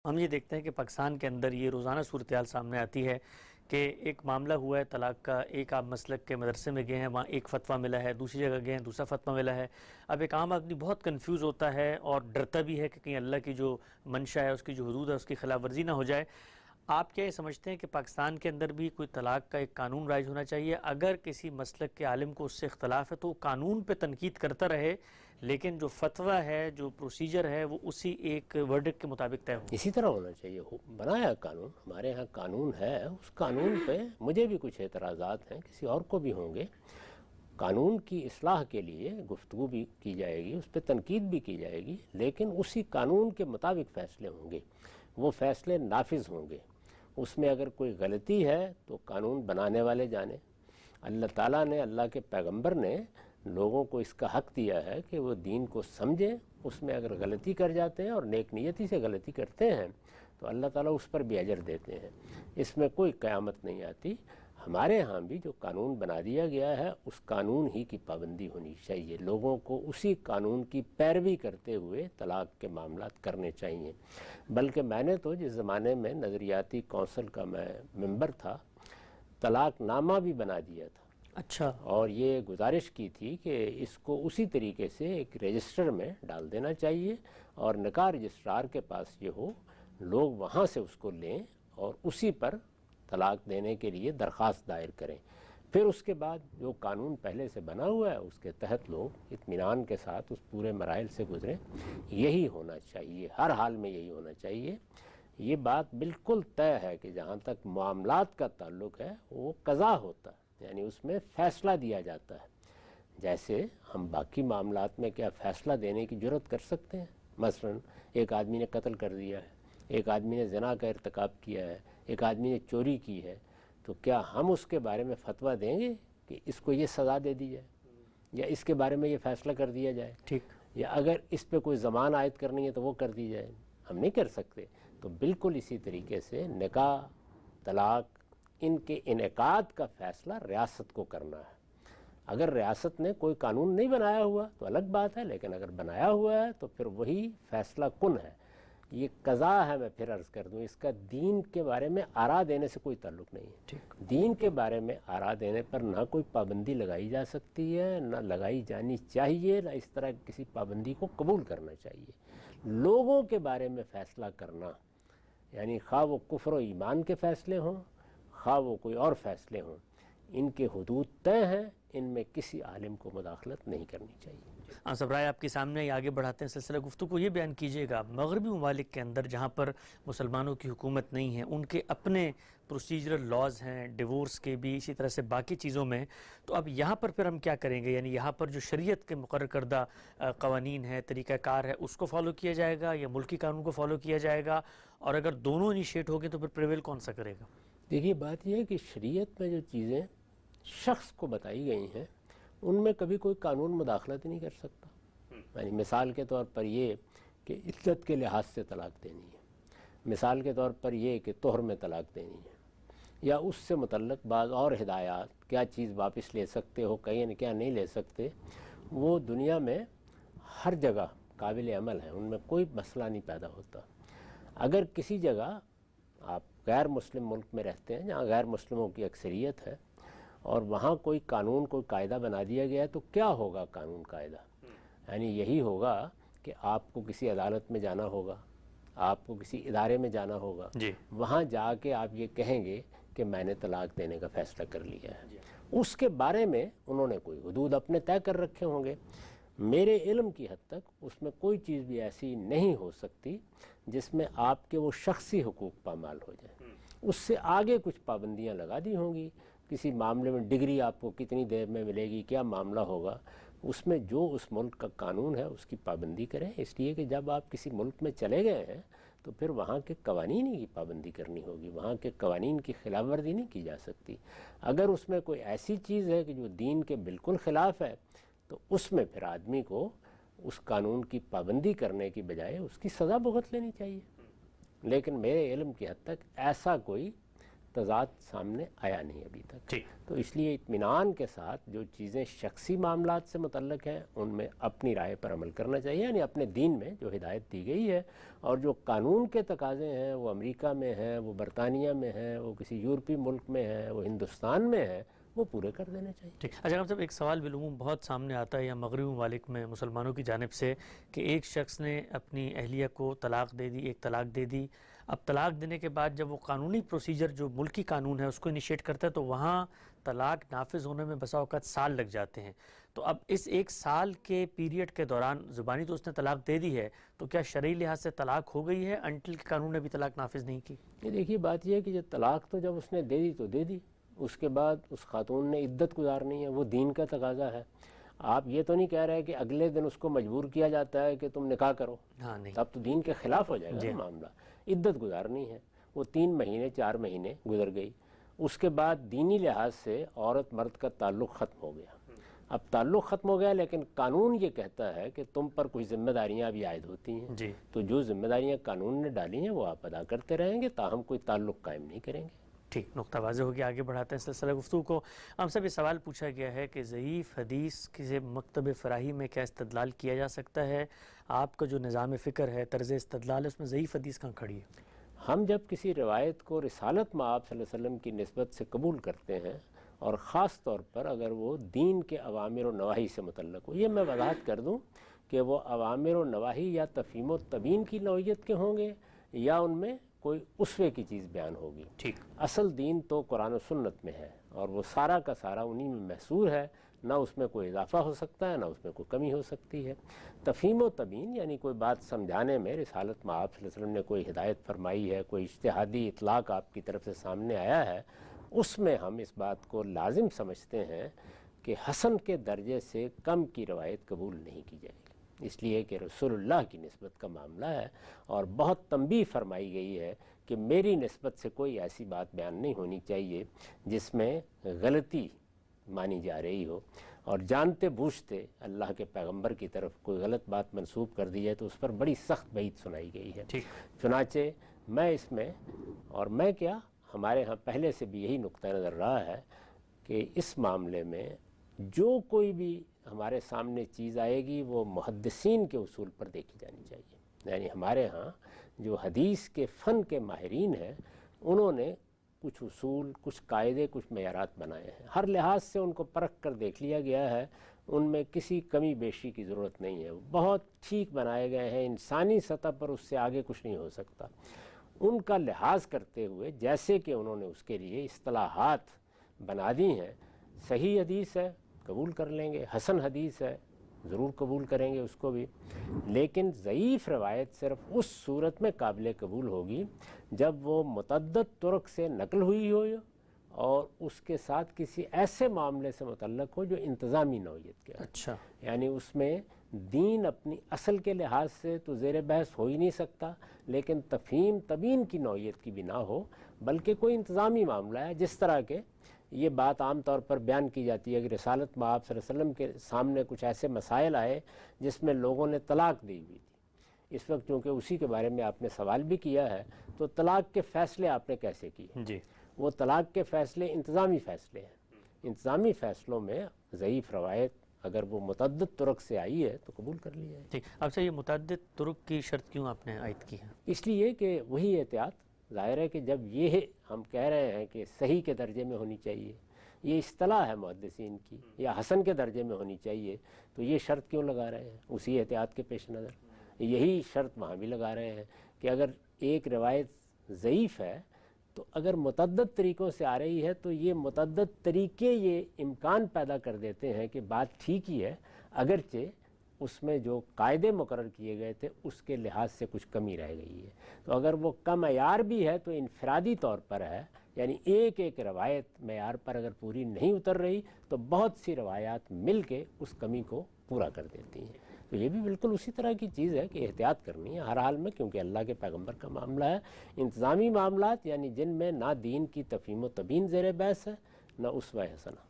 ہم یہ دیکھتے ہیں کہ پاکستان کے اندر یہ روزانہ صورتحال سامنے آتی ہے کہ ایک معاملہ ہوا ہے طلاق کا، ایک آپ مسلک کے مدرسے میں گئے ہیں، وہاں ایک فتویٰ ملا ہے، دوسری جگہ گئے ہیں دوسرا فتویٰ ملا ہے۔ اب ایک عام آدمی بہت کنفیوز ہوتا ہے اور ڈرتا بھی ہے کہ کہیں اللہ کی جو منشا ہے، اس کی جو حدود ہے، اس کی خلاف ورزی نہ ہو جائے۔ آپ کیا یہ سمجھتے ہیں کہ پاکستان کے اندر بھی کوئی طلاق کا ایک قانون رائج ہونا چاہیے؟ اگر کسی مسلک کے عالم کو اس سے اختلاف ہے تو وہ قانون پہ تنقید کرتا رہے، لیکن جو فتویٰ ہے، جو پروسیجر ہے، وہ اسی ایک ورڈک کے مطابق طے ہو۔ اسی طرح ہونا چاہیے۔ بنایا قانون، ہمارے ہاں قانون ہے، اس قانون پہ مجھے بھی کچھ اعتراضات ہیں، کسی اور کو بھی ہوں گے۔ قانون کی اصلاح کے لیے گفتگو بھی کی جائے گی، اس پہ تنقید بھی کی جائے گی، لیکن اسی قانون کے مطابق فیصلے ہوں گے، وہ فیصلے نافذ ہوں گے۔ اس میں اگر کوئی غلطی ہے تو قانون بنانے والے جانیں۔ اللہ تعالیٰ نے، اللہ کے پیغمبر نے لوگوں کو اس کا حق دیا ہے کہ وہ دین کو سمجھیں، اس میں اگر غلطی کر جاتے ہیں اور نیک نیتی سے غلطی کرتے ہیں تو اللہ تعالیٰ اس پر بھی اجر دیتے ہیں، اس میں کوئی قیامت نہیں آتی۔ ہمارے ہاں بھی جو قانون بنا دیا گیا ہے اس قانون ہی کی پابندی ہونی چاہیے، لوگوں کو اسی قانون کی پیروی کرتے ہوئے طلاق کے معاملات کرنے چاہیے۔ بلکہ میں نے تو جس زمانے میں نظریاتی کونسل کا میں ممبر تھا، طلاق نامہ بھی بنا دیا تھا۔ اچھا۔ اور یہ گزارش کی تھی کہ اس کو اسی طریقے سے ایک رجسٹر میں ڈال دینا چاہیے اور نکاح رجسٹرار کے پاس یہ ہو، لوگ وہاں سے اس کو لیں اور اسی پر طلاق دینے کے لیے درخواست دائر کریں۔ پھر اس کے بعد جو قانون پہلے سے بنا ہوا ہے اس کے تحت لوگ اطمینان کے ساتھ اس پورے مراحل سے گزریں۔ یہی ہونا چاہیے، ہر حال میں یہی ہونا چاہیے۔ یہ بات بالکل طے ہے کہ جہاں تک معاملات کا تعلق ہے وہ قضا ہوتا ہے، یعنی اس میں فیصلہ دیا جاتا ہے۔ جیسے ہم باقی معاملات میں کیا فیصلہ دینے کی جرات کر سکتے ہیں؟ مثلا ایک آدمی نے قتل کر دیا ہے، ایک آدمی نے زنا کا ارتکاب کیا ہے، ایک آدمی نے چوری کی ہے، تو کیا ہم اس کے بارے میں فتویٰ دیں گے کہ اس کو یہ سزا دے دی جائے یا اس کے بارے میں یہ فیصلہ کر دیا جائے؟ ٹھیک۔ یا اگر اس پہ کوئی ضمان عائد کرنی ہے تو وہ کر دی جائے؟ ہم نہیں کر سکتے۔ تو بالکل اسی طریقے سے نکاح، طلاق، ان کے انعقاد کا فیصلہ ریاست کو کرنا ہے۔ اگر ریاست نے کوئی قانون نہیں بنایا ہوا تو الگ بات ہے، لیکن اگر بنایا ہوا ہے تو پھر وہی فیصلہ کن ہے۔ یہ قضا ہے، میں پھر عرض کر دوں، اس کا دین کے بارے میں آراء دینے سے کوئی تعلق نہیں ہے۔ دین کے بارے میں آراء دینے پر نہ کوئی پابندی لگائی جا سکتی ہے، نہ لگائی جانی چاہیے، نہ اس طرح کسی پابندی کو قبول کرنا چاہیے۔ لوگوں کے بارے میں فیصلہ کرنا، یعنی خواہ وہ کفر و ایمان کے فیصلے ہوں، خواہ وہ کوئی اور فیصلے ہوں، ان کے حدود طے ہیں، ان میں کسی عالم کو مداخلت نہیں کرنی چاہیے۔ صبرائے آپ کے سامنے ہی آگے بڑھاتے ہیں سلسلہ گفتگو کو، یہ بیان کیجئے گا مغربی ممالک کے اندر جہاں پر مسلمانوں کی حکومت نہیں ہے، ان کے اپنے پروسیجرل لاز ہیں، ڈیورس کے بھی، اسی طرح سے باقی چیزوں میں، تو اب یہاں پر پھر ہم کیا کریں گے؟ یعنی یہاں پر جو شریعت کے مقرر کردہ قوانین ہے، طریقہ کار ہے، اس کو فالو کیا جائے گا یا ملکی قانون کو فالو کیا جائے گا؟ اور اگر دونوں انیشیٹ ہو گئے تو پھر پریویل کون سا کرے گا؟ دیکھیے بات یہ ہے کہ شریعت میں جو چیزیں شخص کو بتائی گئی ہیں ان میں کبھی کوئی قانون مداخلت نہیں کر سکتا۔ یعنی مثال کے طور پر یہ کہ عدت کے لحاظ سے طلاق دینی ہے، مثال کے طور پر یہ کہ طہر میں طلاق دینی ہے، یا اس سے متعلق بعض اور ہدایات، کیا چیز واپس لے سکتے ہو، کیا نہیں لے سکتے، وہ دنیا میں ہر جگہ قابل عمل ہیں، ان میں کوئی مسئلہ نہیں پیدا ہوتا۔ اگر کسی جگہ آپ غیر مسلم ملک میں رہتے ہیں جہاں غیر مسلموں کی اکثریت ہے اور وہاں کوئی قانون، کوئی قاعدہ بنا دیا گیا ہے، تو کیا ہوگا قانون قاعدہ؟ یعنی یہی ہوگا کہ آپ کو کسی عدالت میں جانا ہوگا، آپ کو کسی ادارے میں جانا ہوگا، وہاں جا کے آپ یہ کہیں گے کہ میں نے طلاق دینے کا فیصلہ کر لیا ہے۔ اس کے بارے میں انہوں نے کوئی حدود اپنے طے کر رکھے ہوں گے۔ میرے علم کی حد تک اس میں کوئی چیز بھی ایسی نہیں ہو سکتی جس میں آپ کے وہ شخصی حقوق پامال ہو جائیں۔ اس سے آگے کچھ پابندیاں لگا دی ہوں گی، کسی معاملے میں ڈگری آپ کو کتنی دیر میں ملے گی، کیا معاملہ ہوگا، اس میں جو اس ملک کا قانون ہے اس کی پابندی کریں، اس لیے کہ جب آپ کسی ملک میں چلے گئے ہیں تو پھر وہاں کے قوانین کی پابندی کرنی ہوگی، وہاں کے قوانین کی خلاف ورزی نہیں کی جا سکتی۔ اگر اس میں کوئی ایسی چیز ہے کہ جو دین کے بالکل خلاف ہے تو اس میں پھر آدمی کو اس قانون کی پابندی کرنے کی بجائے اس کی سزا بھگت لینی چاہیے۔ لیکن میرے علم کی حد تک ایسا کوئی تضاد سامنے آیا نہیں ابھی تک. جی تو اس لیے اطمینان کے ساتھ جو چیزیں شخصی معاملات سے متعلق ہیں ان میں اپنی رائے پر عمل کرنا چاہیے، یعنی اپنے دین میں جو ہدایت دی گئی ہے اور جو قانون کے تقاضے ہیں وہ امریکہ میں ہیں، وہ برطانیہ میں ہیں، وہ کسی یورپی ملک میں ہیں، وہ ہندوستان میں ہیں، وہ پورے کر دینے چاہیے. ٹھیک. اچھا صاحب، ایک سوال بالعموم بہت سامنے آتا ہے یا مغربی ممالک میں مسلمانوں کی جانب سے کہ ایک شخص نے اپنی اہلیہ کو طلاق دے دی، ایک طلاق دے دی. اب طلاق دینے کے بعد جب وہ قانونی پروسیجر جو ملکی قانون ہے اس کو انیشیٹ کرتا ہے تو وہاں طلاق نافذ ہونے میں بسا اوقات سال لگ جاتے ہیں. تو اب اس ایک سال کے پیریڈ کے دوران زبانی تو اس نے طلاق دے دی ہے، تو کیا شرعی لحاظ سے طلاق ہو گئی ہے انٹل کہ قانون نے بھی طلاق نافذ نہیں کی؟ یہ دیکھیے بات یہ ہے کہ جو طلاق تو جب اس نے دے دی تو دے دی، اس کے بعد اس خاتون نے عدت گزارنی ہے، وہ دین کا تقاضا ہے. آپ یہ تو نہیں کہہ رہے کہ اگلے دن اس کو مجبور کیا جاتا ہے کہ تم نکاح کرو، ہاں نہیں. تب تو دین کے خلاف ہو جائے گا جی. معاملہ. عدت گزارنی ہے، وہ 3 مہینے 4 مہینے گزر گئی، اس کے بعد دینی لحاظ سے عورت مرد کا تعلق ختم ہو گیا. اب تعلق ختم ہو گیا لیکن قانون یہ کہتا ہے کہ تم پر کچھ ذمہ داریاں ابھی عائد ہوتی ہیں. جی تو جو ذمہ داریاں قانون نے ڈالی ہیں وہ آپ ادا کرتے رہیں گے، تاہم کوئی تعلق قائم نہیں کریں گے. ٹھیک، نقطہ واضح ہو گیا. آگے بڑھاتے ہیں سلسلہ گفتگو کو. ہم سے بھی سوال پوچھا گیا ہے کہ ضعیف حدیث کسی مکتب فراہی میں کیا استدلال کیا جا سکتا ہے؟ آپ کا جو نظام فکر ہے، طرز استدلال ہے، اس میں ضعیف حدیث کہاں کھڑی ہے؟ ہم جب کسی روایت کو رسالت مآب صلی اللہ علیہ وسلم کی نسبت سے قبول کرتے ہیں اور خاص طور پر اگر وہ دین کے اوامر و نواہی سے متعلق ہو، یہ میں وضاحت کر دوں کہ وہ اوامر و نواہی یا تفہیم و تبیین کی نوعیت کے ہوں گے یا ان میں کوئی اسوے کی چیز بیان ہوگی. ٹھیک. اصل دین تو قرآن و سنت میں ہے اور وہ سارا کا سارا انہی میں محصور ہے، نہ اس میں کوئی اضافہ ہو سکتا ہے نہ اس میں کوئی کمی ہو سکتی ہے. تفہیم و تبیین یعنی کوئی بات سمجھانے میں رسالت مآب صلی اللہ علیہ وسلم نے کوئی ہدایت فرمائی ہے، کوئی اجتہادی اطلاق آپ کی طرف سے سامنے آیا ہے، اس میں ہم اس بات کو لازم سمجھتے ہیں کہ حسن کے درجے سے کم کی روایت قبول نہیں کی جائے گی، اس لیے کہ رسول اللہ کی نسبت کا معاملہ ہے اور بہت تنبیہ فرمائی گئی ہے کہ میری نسبت سے کوئی ایسی بات بیان نہیں ہونی چاہیے جس میں غلطی مانی جا رہی ہو، اور جانتے بوجھتے اللہ کے پیغمبر کی طرف کوئی غلط بات منسوب کر دی جائے تو اس پر بڑی سخت وعید سنائی گئی ہے. چنانچہ میں اس میں اور میں کیا ہمارے ہاں پہلے سے بھی یہی نقطہ نظر رہا ہے کہ اس معاملے میں جو کوئی بھی ہمارے سامنے چیز آئے گی وہ محدثین کے اصول پر دیکھی جانی چاہیے. یعنی ہمارے ہاں جو حدیث کے فن کے ماہرین ہیں انہوں نے کچھ اصول، کچھ قاعدے، کچھ معیارات بنائے ہیں، ہر لحاظ سے ان کو پرکھ کر دیکھ لیا گیا ہے، ان میں کسی کمی بیشی کی ضرورت نہیں ہے، بہت ٹھیک بنائے گئے ہیں، انسانی سطح پر اس سے آگے کچھ نہیں ہو سکتا. ان کا لحاظ کرتے ہوئے جیسے کہ انہوں نے اس کے لیے اصطلاحات بنا دی ہیں، صحیح حدیث ہے قبول کر لیں گے، حسن حدیث ہے ضرور قبول کریں گے اس کو بھی، لیکن ضعیف روایت صرف اس صورت میں قابل قبول ہوگی جب وہ متعدد طرق سے نقل ہوئی ہو اور اس کے ساتھ کسی ایسے معاملے سے متعلق ہو جو انتظامی نوعیت کے. اچھا. یعنی اس میں دین اپنی اصل کے لحاظ سے تو زیر بحث ہو ہی نہیں سکتا، لیکن تفہیم تبیین کی نوعیت کی بھی نہ ہو، بلکہ کوئی انتظامی معاملہ ہے. جس طرح کے یہ بات عام طور پر بیان کی جاتی ہے کہ رسالت مآب صلی اللہ علیہ وسلم کے سامنے کچھ ایسے مسائل آئے جس میں لوگوں نے طلاق دی ہوئی تھی. اس وقت چونکہ اسی کے بارے میں آپ نے سوال بھی کیا ہے تو طلاق کے فیصلے آپ نے کیسے کیے؟ جی. وہ طلاق کے فیصلے انتظامی فیصلے ہیں. انتظامی فیصلوں میں ضعیف روایت اگر وہ متعدد طرق سے آئی ہے تو قبول کر لی جائے. ٹھیک. اب سے یہ متعدد طرق کی شرط کیوں آپ نے عائد کی ہے؟ اس لیے کہ وہی احتیاط ظاہر ہے کہ جب یہ ہم کہہ رہے ہیں کہ صحیح کے درجے میں ہونی چاہیے، یہ اصطلاح ہے محدثین کی، یا حسن کے درجے میں ہونی چاہیے، تو یہ شرط کیوں لگا رہے ہیں؟ اسی احتیاط کے پیش نظر یہی شرط وہاں بھی لگا رہے ہیں کہ اگر ایک روایت ضعیف ہے تو اگر متعدد طریقوں سے آ رہی ہے تو یہ متعدد طریقے یہ امکان پیدا کر دیتے ہیں کہ بات ٹھیک ہی ہے، اگرچہ اس میں جو قاعدے مقرر کیے گئے تھے اس کے لحاظ سے کچھ کمی رہ گئی ہے. تو اگر وہ کم معیار بھی ہے تو انفرادی طور پر ہے، یعنی ایک ایک روایت معیار پر اگر پوری نہیں اتر رہی تو بہت سی روایات مل کے اس کمی کو پورا کر دیتی ہیں. تو یہ بھی بالکل اسی طرح کی چیز ہے کہ احتیاط کرنی ہے ہر حال میں، کیونکہ اللہ کے پیغمبر کا معاملہ ہے. انتظامی معاملات یعنی جن میں نہ دین کی تفہیم و تبیین زیر بحث ہے نہ اسوہ حسنہ.